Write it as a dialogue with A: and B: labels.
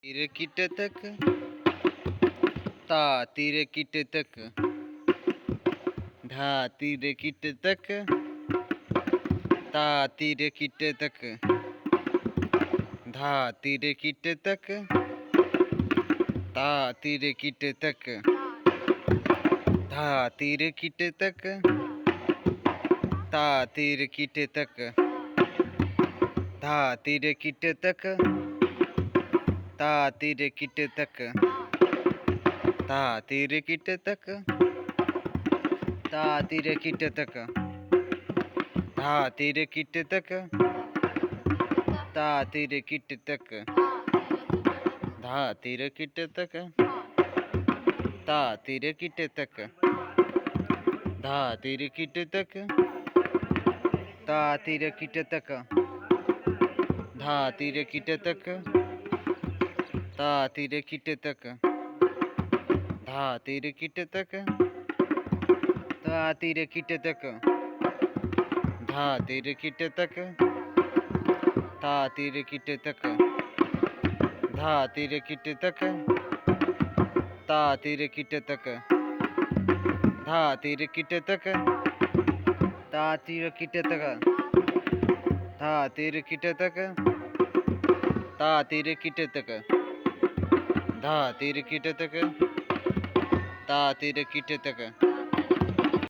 A: तीर किट तक ता तीर किट तक धा तीर किट तक ता तीर किट तक धा तीर किट तक ता तीर किट तक धा तीर किट तक ता तीर किट तक धा तीर किट तक ता तीर किट तक धा तीर किट तक ता तीर किट तक धा तीर किट तक ता तीर किट तक धा तीर किट तक ता तीर किट तक धा तीर किट तक ता तीर किट तक धा तीर किट तक ता तीर किट तक धा तीर किट तक ता तीर किट तक धा तीर किट तक ता तीर किट तक धा तीर किट तक ता तीर किट तक धा तीर किट तक ता तीर किट तक धा तीर किट तक ता तीर किट तक धा तीर किट तक ता तीर किट तक